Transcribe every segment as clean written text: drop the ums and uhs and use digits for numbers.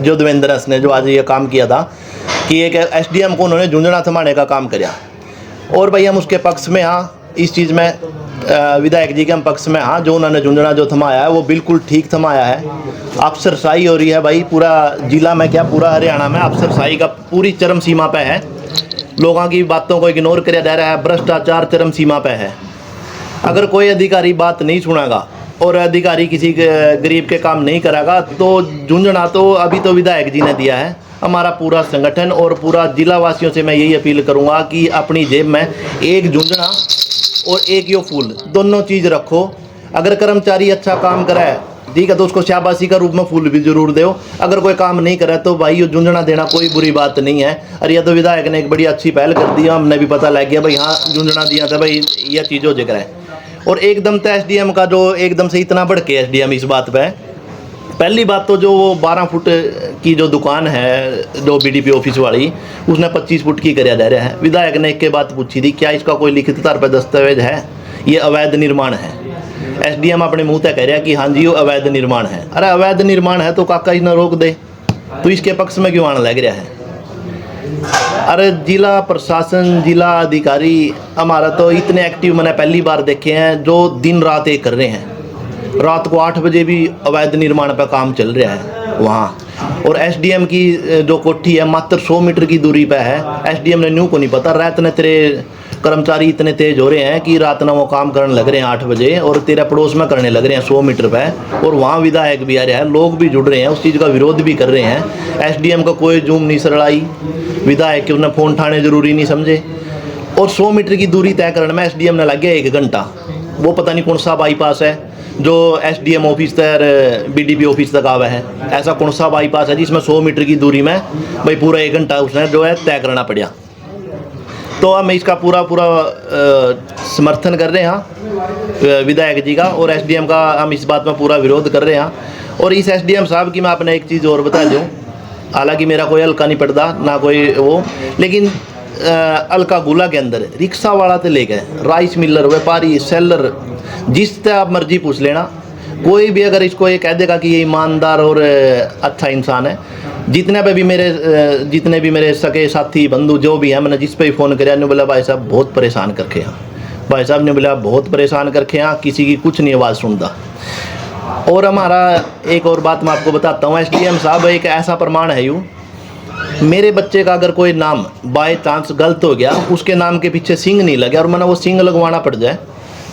जो देवेंद्र हंस ने जो आज ये काम किया था कि एक एसडीएम को उन्होंने झुंझुनू थमाने का काम किया। और भाई हम उसके पक्ष में हाँ, इस चीज़ में विधायक जी के हम पक्ष में हाँ, जो उन्होंने झुंझुनू जो थमाया है वो बिल्कुल ठीक थमाया है। अफसरशाही हो रही है भाई, पूरा जिला में क्या पूरा हरियाणा में अफसरशाही का पूरी चरम सीमा पे है। लोगों की बातों को इग्नोर किया जा रहा है, भ्रष्टाचार चरम सीमा पे है। अगर कोई अधिकारी बात नहीं सुनेगा और अधिकारी किसी गरीब के काम नहीं करेगा तो झुंझुनू तो अभी तो विधायक जी ने दिया है। हमारा पूरा संगठन और पूरा जिला वासियों से मैं यही अपील करूंगा कि अपनी जेब में एक झुंझुनू और एक यो फूल दोनों चीज़ रखो। अगर कर्मचारी अच्छा काम करे ठीक है तो उसको शाबाशी का रूप में फूल भी जरूर दो। अगर कोई काम नहीं करे तो भाई ये झुंझुनू देना कोई बुरी बात नहीं है। और यह तो विधायक ने एक बड़ी अच्छी पहल कर दी, हमने भी पता लग गया भाई हाँ झुंझुनू दिया था भाई, यह चीज़ हो जिक्र है। और एकदम तो एसडीएम का जो एकदम से इतना भड़के एसडीएम इस बात पे, पहली बात तो जो वो 12 फुट की जो दुकान है जो बीडीपी ऑफिस वाली, उसने 25 फुट की कराया जा रहा है। विधायक ने एक के बात पूछी थी क्या इसका कोई लिखित तौर पर दस्तावेज है, ये अवैध निर्माण है। एसडीएम अपने मुंह तक कह रहा है कि हाँ जी वो अवैध निर्माण है। अरे अवैध निर्माण है तो काका इसने रोक दे, तो इसके पक्ष में क्यों आने लग रहा है। अरे जिला प्रशासन जिला अधिकारी हमारा तो इतने एक्टिव मैंने पहली बार देखे हैं जो दिन रात एक कर रहे हैं। रात को 8 बजे भी अवैध निर्माण पर काम चल रहा है वहाँ। और एसडीएम की जो कोठी है मात्र 100 मीटर की दूरी पे है। एसडीएम ने न्यू को नहीं पता, रात ने तेरे कर्मचारी इतने तेज हो रहे हैं कि रात में वो काम करने लग रहे हैं 8 बजे और तेरा पड़ोस में करने लग रहे हैं 100 मीटर पे। और वहाँ विधायक भी आ रहा है, लोग भी जुड़ रहे हैं, उस चीज़ का विरोध भी कर रहे हैं। एसडीएम का कोई जूम नहीं सरड़ाई, विधायक के उन्हें फ़ोन उठाने जरूरी नहीं समझे। और 100 मीटर की दूरी तय करने में एसडीएम ने लग गया 1 घंटा। वो पता नहीं कौन सा बाईपास है जो एसडीएम ऑफिस तक बीडीपी ऑफिस तक आवा है। ऐसा कौन सा बाईपास है जिसमें 100 मीटर की दूरी में भाई पूरा 1 घंटा उसने जो है तय करना पड़ा। तो हम इसका पूरा समर्थन कर रहे हैं विधायक जी का, और एसडीएम का हम इस बात में पूरा विरोध कर रहे हैं। और इस एसडीएम साहब की मैं आपने एक चीज़ और बता दूँ, हालांकि मेरा कोई हल्का नहीं पड़ता ना कोई वो, लेकिन अलका गुला के अंदर रिक्शा वाला तो ले गए, राइस मिलर, व्यापारी, सेलर, जिससे आप मर्जी पूछ लेना, कोई भी अगर इसको ये कह देगा कि ये ईमानदार और अच्छा इंसान है। जितने भी मेरे सके साथी बंधु जो भी हैं, मैंने जिस पे भी फ़ोन किया ने बोला भाई साहब बहुत परेशान करके हैं, भाई साहब ने बोला बहुत परेशान करके हैं, किसी की कुछ नहीं आवाज़ सुनता। और हमारा एक और बात मैं आपको बताता हूँ, एसडीएम साहब एक ऐसा प्रमाण है यूँ, मेरे बच्चे का अगर कोई नाम बाय चांस गलत हो गया, उसके नाम के पीछे सिंह नहीं लगे और मैंने वो सिंह लगवाना पड़ जाए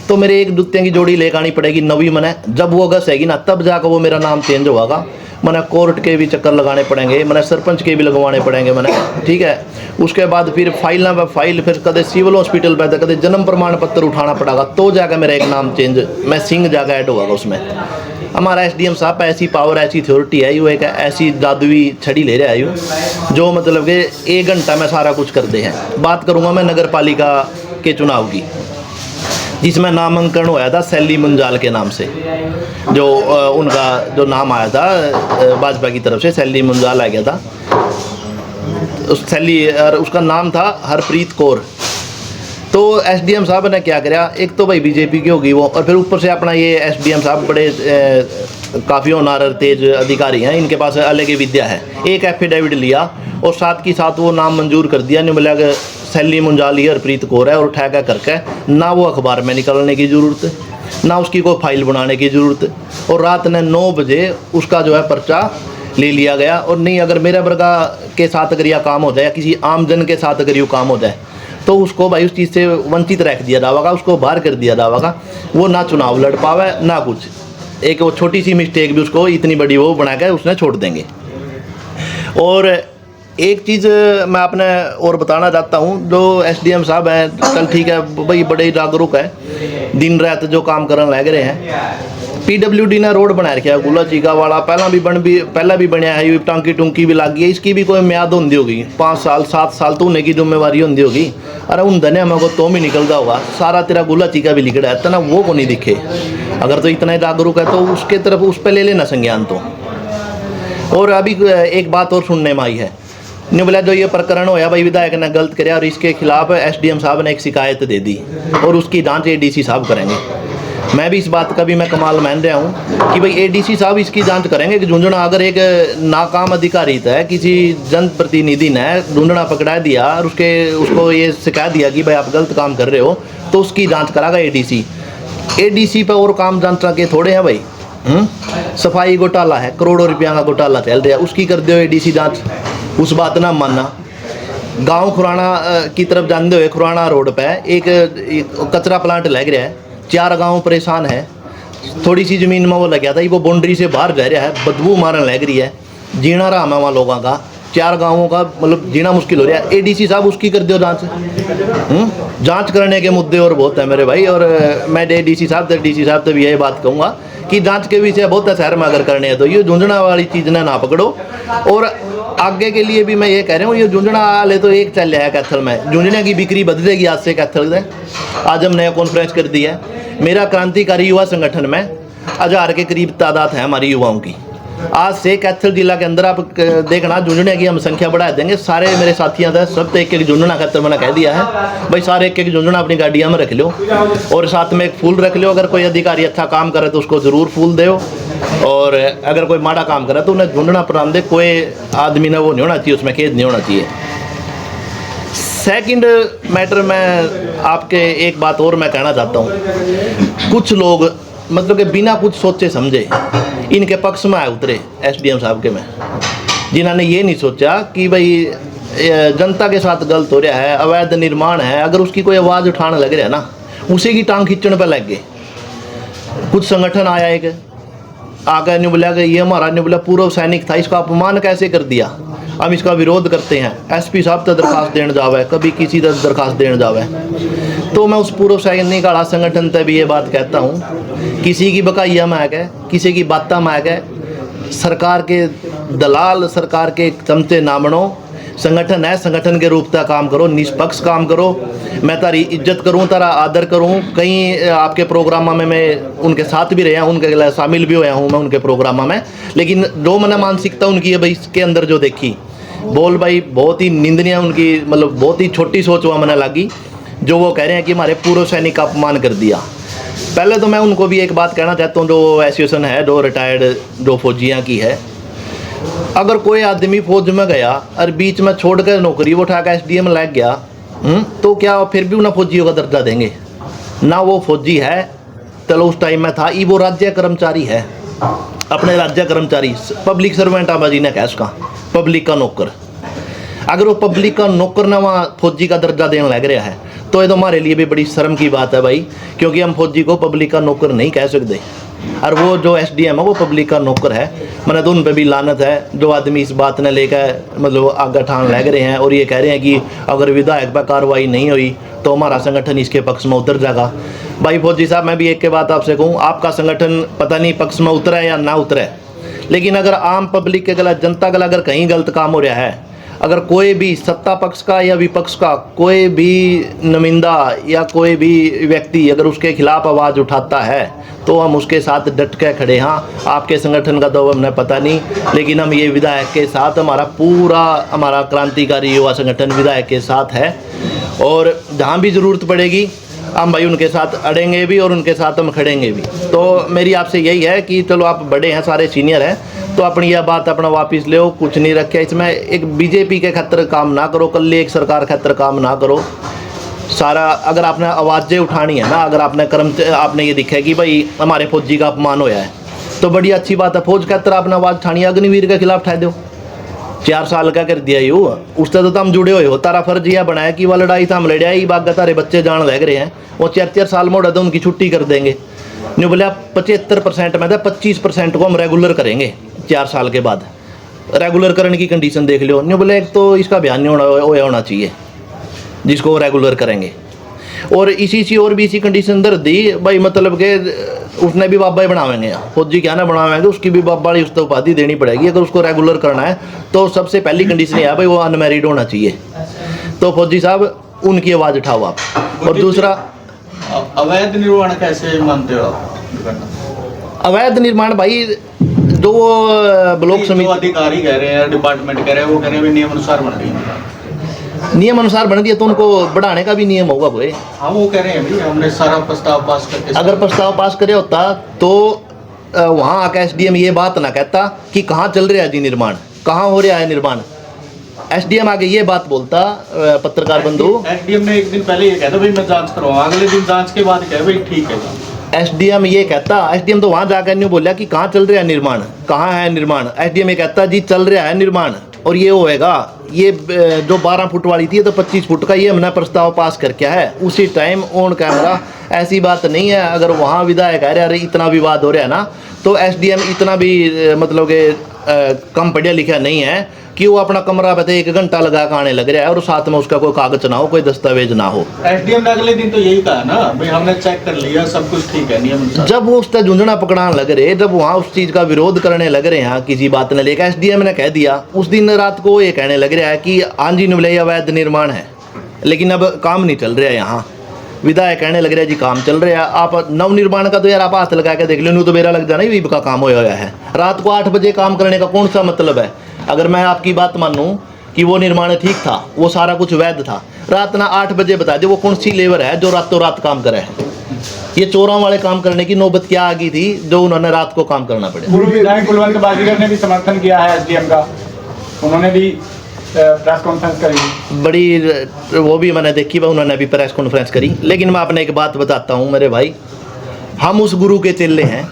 तो मेरे एक जूतियों की जोड़ी लेकर आनी पड़ेगी नवी। मैंने जब वो घसेगी ना तब जाकर वो मेरा नाम चेंज होगा। मैंने कोर्ट के भी चक्कर लगाने पड़ेंगे, मैंने सरपंच के भी लगवाने पड़ेंगे मैंने, ठीक है। उसके बाद फिर फाइल ना फाइल, फिर कदे सिविल हॉस्पिटल पर कदे जन्म प्रमाण पत्र उठाना पड़ेगा तो जाकर मेरा एक नाम चेंज, मैं सिंह जाकर ऐड होगा उसमें। हमारा एसडीएम साहब ऐसी पावर ऐसी अथॉरिटी है, वो एक ऐसी जादुई छड़ी ले रहा है जो मतलब कि 1 घंटा में सारा कुछ कर दे हैं। बात करूँगा मैं नगर पालिका के चुनाव की, जिसमें नामांकन होया था सैली मुंजाल के नाम से, जो उनका जो नाम आया था भाजपा की तरफ से सैली मुंजाल आ गया था। उस सैली और उसका नाम था हरप्रीत कौर। तो एसडीएम साहब ने क्या किया, एक तो भाई बीजेपी की होगी वो, और फिर ऊपर से अपना ये एसडीएम साहब बड़े काफ़ी होनार तेज अधिकारी हैं, इनके पास अलग ही विद्या है। एक एफिडेविट लिया और साथ की साथ वो नाम मंजूर कर दिया, नहीं बोला कि सैली मुंजाल ही हरप्रीत कौर है, और ठहका करके ना वो अखबार में निकलने की ज़रूरत, ना उसकी कोई फाइल बनाने की ज़रूरत, और रात ने 9 बजे उसका जो है पर्चा ले लिया गया। और नहीं अगर मेरे वर्गा के साथ अगर यह काम हो जाए, किसी आम जन के साथ अगर ये काम हो जाए तो उसको भाई उस चीज़ से वंचित रख दिया जाएगा, उसको बाहर कर दिया जाएगा। वो ना चुनाव लड़ पावे ना कुछ, एक वो छोटी सी मिस्टेक भी उसको इतनी बड़ी वो बना कर उसने छोड़ देंगे। और एक चीज़ मैं आपने और बताना चाहता हूँ, जो एसडीएम साहब हैं कल ठीक है भाई बड़े जागरूक है, दिन रात जो काम करने लग रहे हैं। पीडब्ल्यूडी ने रोड बना रखा है गुला चीका वाला, पहला भी बनया है, टांकी टूंकी भी लग गई है, इसकी भी कोई म्याद होंगी होगी 5 साल 7 साल तो होने की जिम्मेवारी होंगी होगी। अरे उन धने हमें को तो भी निकलता होगा, सारा तेरा गुला चीका भी लिखड़ा है तना वो को नहीं दिखे। अगर तो इतना जागरूक है तो उसके तरफ उस पर ले लेना संज्ञान तो। और अभी एक बात और सुनने में आई है, नहीं बोला जो ये प्रकरण होया भाई विधायक ने गलत कराया और इसके खिलाफ एसडीएम साहब ने एक शिकायत दे दी और उसकी जांच एडीसी साहब करेंगे। मैं भी इस बात का भी मैं कमाल मान रहा हूँ कि भाई एडीसी साहब इसकी जांच करेंगे कि झुंझुनू अगर एक नाकाम अधिकारी है, किसी जनप्रतिनिधि ने झुंझुनू पकड़ा दिया और उसको ये सिखा दिया कि भाई आप गलत काम कर रहे हो, तो उसकी जांच करागा एडीसी। एडीसी पे और काम जांच के थोड़े हैं भाई। सफाई घोटाला है, करोड़ों रुपया का घोटाला चल रहा है, उसकी कर दो एडीसी जांच, उस बात ना मानना। गांव खुराना की तरफ जानते हुए खुराना रोड पे एक कचरा प्लांट लग रहा है, 4 गांव परेशान है। थोड़ी सी ज़मीन में वो लग गया था, वो बाउंड्री से बाहर रह रहा है, बदबू मारने लग रही है, जीना रहा है वहाँ लोगों का, 4 गांवों का मतलब जीना मुश्किल हो रहा है। एडीसी साहब उसकी कर दो जांच। जांच करने के मुद्दे और बहुत है मेरे भाई, और मैं डीसी साहब तो भी यही बात कहूँगा कि जांच के विषय बहुत है शहर में, अगर करने हैं तो ये झुंझुनू वाली चीज़ ना पकड़ो। और आगे के लिए भी मैं ये कह रहा हूँ, ये झुंझुनू वाले तो एक चल रहा है कैथल में, झुंझुनू की बिक्री बद जाएगी आज से कैथल से। आज हम नया कॉन्फ्रेंस कर दी है, मेरा क्रांतिकारी युवा संगठन में 1000 के करीब तादाद है हमारी युवाओं की। आज से कैथल जिला के अंदर आप देखना झुंझुनू की हम संख्या बढ़ा देंगे। सारे मेरे साथियों का सब तो एक झुंझुनू कैथल मैंने कह दिया है भाई, सारे एक झुंझुनू अपनी गाड़ियाँ में रख लो और साथ में एक फूल रख लो। अगर कोई अधिकारी अच्छा काम करे तो उसको ज़रूर फूल दो, और अगर कोई माड़ा काम करे तो उन्हें झुंझुनू प्रणाम दे। कोई आदमी ने वो नहीं होना चाहिए, उसमें खेद नहीं होना चाहिए। सेकंड मैटर में आपके एक बात और मैं कहना चाहता हूँ, कुछ लोग मतलब कि बिना कुछ सोचे समझे इनके पक्ष में आए उतरे एसडीएम साहब के में, जिन्होंने ये नहीं सोचा कि भाई जनता के साथ गलत हो रहा है, अवैध निर्माण है, अगर उसकी कोई आवाज़ उठाने लग रहा है ना, उसी की टांग खींचने पर लग गए। कुछ संगठन आया एक आकर नहीं बोला कि ये हमारा नहीं बोला पूर्व सैनिक था, इसका अपमान कैसे कर दिया, हम इसका विरोध करते हैं। एसपी साहब तो दरखास्त देने जावे, कभी किसी तरह दरखास्त देने जावे। तो मैं उस पूर्व सैनिक काला संगठन तक भी ये बात कहता हूँ, किसी की बकाइया में आके, किसी की बाता में आके, सरकार के दलाल, सरकार के चमचे ना बनो। संगठन है, संगठन के रूप का काम करो, निष्पक्ष काम करो। मैं तारी इज्जत करूँ, तारा आदर करूँ। कई आपके प्रोग्राम में मैं उनके साथ भी रहा हूँ, उनके शामिल भी होया हूँ मैं उनके प्रोग्राम में, लेकिन जो मैंने मानसिकता उनकी है भाई इसके अंदर जो देखी, बोल भाई बहुत ही निंदनीय उनकी, मतलब बहुत ही छोटी सोच हुआ मैंने लगी जो वो कह रहे हैं कि हमारे पूर्व सैनिक का अपमान कर दिया। पहले तो मैं उनको भी एक बात कहना चाहता हूँ, जो एसोसिएशन है जो रिटायर्ड जो फौजियाँ की है, अगर कोई आदमी फौज में गया और बीच में छोड़ कर नौकरी वो उठा कर एसडीएम लग गया, तो क्या फिर भी उन्हें फौजियों का दर्जा देंगे? ना वो फौजी है, चलो उस टाइम में था, ये वो राज्य कर्मचारी है, अपने राज्य कर्मचारी, पब्लिक सर्वेंट आबाजी ने कहा उसका, पब्लिक का नौकर। अगर वो पब्लिक का नौकर ना वहाँ फौजी का दर्जा देने लग रहा है तो ये तो हमारे लिए भी बड़ी शर्म की बात है भाई, क्योंकि हम फौजी को पब्लिक का नौकर नहीं कह सकते, और वो जो एसडीएम है वो पब्लिक का नौकर है। मैंने तो उन पर भी लानत है जो आदमी इस बात ने लेकर मतलब आगे ठान लग रहे हैं और ये कह रहे हैं कि अगर विधायक पर कार्रवाई नहीं हुई तो हमारा संगठन इसके पक्ष में उतर जाएगा। भाई फौजी साहब, मैं भी एक के बात आपसे कहूँ, आपका संगठन पता नहीं पक्ष में उतरा है या ना उतरा, लेकिन अगर आम पब्लिक के गलत, जनता का अगर कहीं गलत काम हो रहा है, अगर कोई भी सत्ता पक्ष का या विपक्ष का कोई भी नुमाइंदा या कोई भी व्यक्ति अगर उसके खिलाफ आवाज़ उठाता है तो हम उसके साथ डट के खड़े। हाँ, आपके संगठन का तो हमें पता नहीं, लेकिन हम ये विधायक के साथ, हमारा क्रांतिकारी युवा संगठन विधायक के साथ है, और जहाँ भी ज़रूरत पड़ेगी हम भाई उनके साथ अड़ेंगे भी और उनके साथ हम खड़ेंगे भी। तो मेरी आपसे यही है कि चलो आप बड़े हैं, सारे सीनियर हैं, तो अपनी यह बात अपना वापस ले, कुछ नहीं रखे इसमें। एक बीजेपी के खतर काम ना करो, कल एक सरकार खतर काम ना करो। सारा अगर आपने आवाज़ें उठानी है ना, अगर आपने ये दिखा है कि भाई हमारे फौजी का अपमान होया है, तो बड़ी अच्छी बात है, फौज खतर आपने आवाज़ उठानी है, अग्निवीर के खिलाफ उठा दो। 4 साल का कर दिया यू, उससे तो हम जुड़े हुए हो, तारा फर्ज यह बनाया कि वह लड़ाई था हम लड़ाया ही, बाग तारे बच्चे जान लग रहे हैं, वो 4 साल मोड़ा तो उनकी छुट्टी कर देंगे। नहीं बोले 75% में था, 25% को हम रेगुलर करेंगे 4 साल के बाद। रेगुलर करने की कंडीशन देख लो। नहीं बोले एक तो इसका बयान नहीं होना चाहिए जिसको वो रेगुलर करेंगे, और इसी और भी इसी कंडीशन दर दी भाई, मतलब कि उसने भी बाबा ही बनावेंगे, फौजी क्या ना बनावेंगे, उसकी भी बाबा ही उसको उपाधि देनी पड़ेगी। अगर उसको रेगुलर करना है तो सबसे पहली कंडीशन है भाई वो अनमैरिड होना चाहिए। तो फौजी साहब उनकी आवाज़ उठाओ आप। और दूसरा, अवैध निर्माण कैसे मानते हो आप? अवैध निर्माण भाई जो ब्लॉक समिति अधिकारी कह रहे हैं, डिपार्टमेंट कह रहे हैं, वो कह रहे हैं नियम अनुसार बन रही है। नियम अनुसार बन गया तो उनको बढ़ाने का भी नियम होगा कोई। हाँ वो कह रहे हैं भाई हमने सारा प्रस्ताव पास करके अगर प्रस्ताव पास करे होता तो वहाँ आकर एसडीएम ये बात ना कहता कि कहाँ चल रहा है जी निर्माण, कहाँ हो रहा है निर्माण। एसडीएम आगे ये बात बोलता पत्रकार बंधु। एसडीएम ने एक दिन पहले ये कहता भाई मैं जांच करवाऊंगा, अगले दिन जांच के बाद कह भाई ठीक है। एसडीएम ये कहता, एसडीएम तो वहाँ जाकर नहीं बोला कि कहाँ चल रहा है निर्माण, कहाँ है निर्माण। एसडीएम ये कहता जी चल रहा है निर्माण और ये होएगा। ये जो 12 फुट वाली थी तो 25 फुट का ये हमने प्रस्ताव पास करके है उसी टाइम ऑन कैमरा। ऐसी बात नहीं है। अगर वहाँ विधायक कह रहे अरे इतना विवाद हो रहा है ना, तो एसडीएम इतना भी मतलब कि कम पढ़ा लिखा नहीं है कि वो अपना कमरा पे 1 घंटा लगा कर आने लग रहा है और साथ में उसका कोई कागज ना हो, कोई दस्तावेज ना हो। एसडीएम ने अगले दिन तो यही कहा ना भाई हमने चेक कर लिया सब कुछ ठीक है नियम अनुसार। जब वो उससे झुंझुना पकड़ाने लग रहे, जब वहाँ उस चीज़ का विरोध करने लग रहे हैं किसी बात ने लेकर, एसडीएम ने कह दिया उस दिन रात को ये कहने लग रहा है कि हाँ जी निवलई अवैध निर्माण है लेकिन अब काम नहीं चल रहा है। यहाँ विधायक कहने लग रहा है जी काम चल रहा है। आप नव निर्माण का तो यार आप हाथ लगा के देख लो, नहीं तो मेरा लग जाना ही का काम होया है। रात को 8 बजे काम करने का कौन सा मतलब है। अगर मैं आपकी बात मानूं कि वो निर्माण ठीक था, वो सारा कुछ वैध था, रात ना 8 बजे बता दे वो कौन सी लेबर है जो रातों रात काम करे है। ये चोरों वाले काम करने की नौबत क्या आ गई थी जो उन्होंने रात को काम करना पड़े। पूर्व विधायक कुलवंत बाजीगर ने भी समर्थन किया है एसडीएम का, उन्होंने भी प्रेस कॉन्फ्रेंस करी बड़ी, वो भी मैंने देखी भाई, उन्होंने भी प्रेस कॉन्फ्रेंस करी। लेकिन मैं आपने एक बात बताता हूँ मेरे भाई, हम उस गुरु के चेले हैं।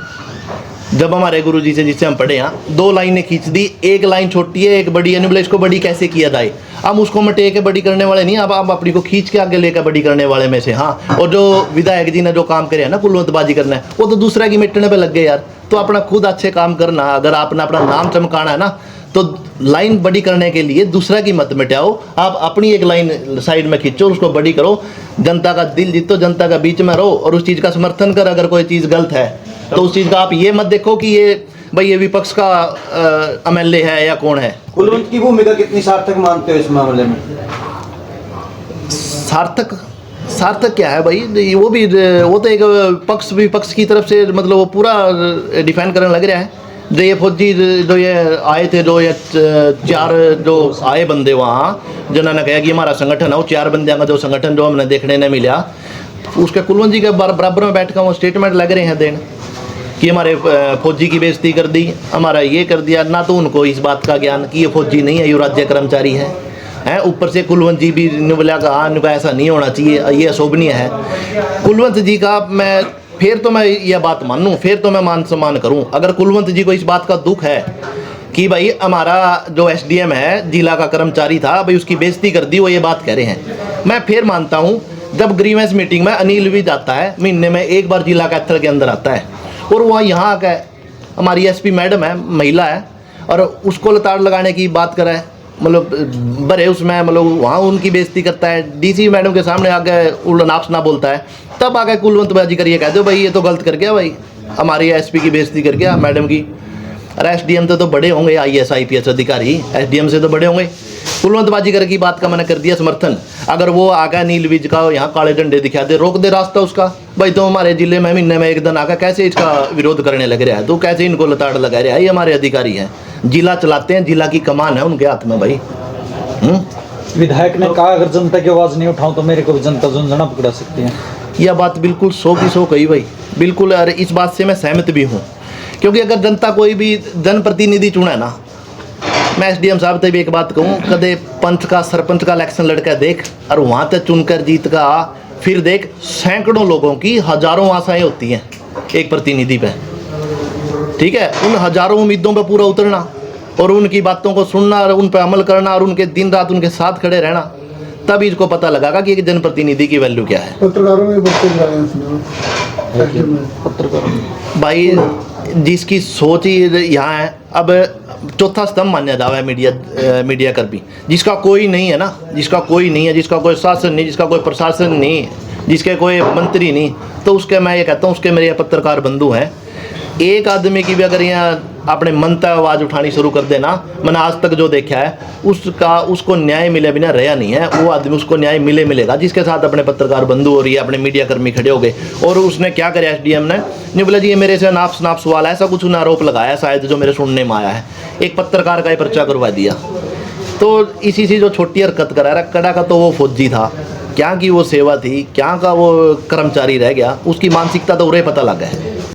जब हमारे गुरु जी से जिससे हम पढ़े हैं 2 लाइनें खींच दी, एक लाइन छोटी है एक बड़ी है, नहीं बोले इसको बड़ी कैसे किया जाए। हम उसको मटे के बड़ी करने वाले नहीं, अब आप अपनी को खींच के आगे लेकर बड़ी करने वाले में से। हाँ, और जो विधायक जी ने जो काम करे है ना कुलवंत बाजी करना है, वो तो दूसरा की मिटने पे लग गए यार। तो अपना खुद अच्छे काम करना, अगर आपने अपना नाम चमकाना है ना तो लाइन बड़ी करने के लिए दूसरा की मत मिटाओ, आप अपनी एक लाइन साइड में खींचो, उसको बड़ी करो, जनता का दिल जीतो, जनता का बीच में रहो और उस चीज़ का समर्थन कर। अगर कोई चीज़ गलत है तो उस चीज़ का आप ये मत देखो कि ये भाई ये विपक्ष का एमएलए है या कौन है। कुलवंत की भूमिका कितनी सार्थक मानते हो इस मामले में? सार्थक क्या है भाई, वो तो एक पक्ष विपक्ष की तरफ से मतलब वो पूरा डिफेंड करने लग रहा है। जो ये फौजी जो ये आए थे, जो ये 4 जो आए बंदे वहाँ जिन्होंने कहा कि हमारा संगठन है, वो 4 बंदे का जो संगठन जो हमने देखने ने मिला, उसके कुलवंत जी के बराबर में बैठ कर वो स्टेटमेंट लग रहे हैं देन कि हमारे फौजी की बेइज्जती कर दी, हमारा ये कर दिया। ना तो उनको इस बात का ज्ञान कि ये फौजी नहीं है, ये राज्य कर्मचारी है। ऊपर से कुलवंत जी भी ने बोला कि हाँ ऐसा नहीं होना चाहिए, ये अशोभनीय है। कुलवंत जी का मैं फिर तो मैं यह बात मानूँ, फिर तो मैं मान सम्मान करूँ। अगर कुलवंत जी को इस बात का दुख है कि भाई हमारा जो एसडीएम है जिला का कर्मचारी था, भाई उसकी बेइज्जती कर दी, वो ये बात कह रहे हैं, मैं फिर मानता हूँ। जब ग्रीवेंस मीटिंग में अनिल भी जाता है, महीने में 1 बार जिला कैथल के अंदर आता है और वहाँ यहाँ आकर हमारी एसपी मैडम है, महिला है, और उसको लताड़ लगाने की बात करे, मतलब बड़े उसमें मतलब वहाँ उनकी बेइज्जती करता है। डीसी मैडम के सामने आके उल्टा नाप्स ना बोलता है, तब आके कुलवंत बाजी करिए कह दो भाई ये तो गलत कर गया, भाई हमारी एसपी की बेइज्जती कर गया मैडम की। अरे एसडीएम तो बड़े होंगे, आईएएस आईपीएस अधिकारी एसडीएम से तो बड़े होंगे। कुलवंत बाजीगर की बात का मैंने कर दिया समर्थन। अगर वो आगा नील बीज का यहाँ काले झंडे दिखा दे, रोक दे रास्ता उसका, भाई तो हमारे जिले में महीने में 1 दिन आकर कैसे इसका विरोध करने लग रहा है, तो कैसे इनको लताड़ लगा रहा है। ये हमारे अधिकारी हैं, जिला चलाते हैं, जिला की कमान है उनके हाथ में भाई। विधायक ने कहा अगर जनता की आवाज नहीं उठाऊं तो मेरे को भी जनता झुंझुना पकड़ा सकती है। यह बात बिल्कुल 100 की 100 कही भाई, बिल्कुल। अरे इस बात से मैं सहमत भी हूँ, क्योंकि अगर जनता कोई भी जनप्रतिनिधि चुना है ना, मैं एसडीएम साहब से भी एक बात कहूँ, कदे पंच का सरपंच का इलेक्शन लड़का देख और वहाँ तक चुनकर जीत का फिर देख, सैकड़ों लोगों की हजारों आशाएं होती हैं एक प्रतिनिधि पे, ठीक है। उन हजारों उम्मीदों पे पूरा उतरना और उनकी बातों को सुनना और उन पर अमल करना और उनके दिन रात उनके साथ खड़े रहना, तब इसको पता लगागा कि एक जनप्रतिनिधि की वैल्यू क्या है। पत्रकारों में भाई जिसकी सोच ही यहाँ है, अब चौथा स्तंभ माना जावा है मीडिया कर्मी, जिसका कोई नहीं है ना, जिसका कोई नहीं है, जिसका कोई शासन नहीं, जिसका कोई प्रशासन नहीं, जिसके कोई मंत्री नहीं, तो उसके मैं ये कहता हूँ उसके मेरे पत्रकार बंधु हैं। एक आदमी की भी अगर यहाँ अपने मन तक आवाज़ उठानी शुरू कर देना, मैंने आज तक जो देखा है उसको न्याय मिले बिना रहा नहीं है। वो आदमी उसको न्याय मिलेगा जिसके साथ अपने पत्रकार बंधु और ये अपने मीडिया कर्मी खड़े हो गए। और उसने क्या करे एसडीएम ने, नहीं बोला जी ये मेरे से नाप सवाल है, ऐसा कुछ उन्हें आरोप लगाया शायद जो मेरे सुनने में आया है। एक पत्रकार का ही पर्चा करवा दिया, तो इसी से जो छोटी हरकत करा रहा कड़ा का तो वो फौजी था, क्या की वो सेवा थी, क्या का वो कर्मचारी रह गया, उसकी मानसिकता तो उरे पता लगा है।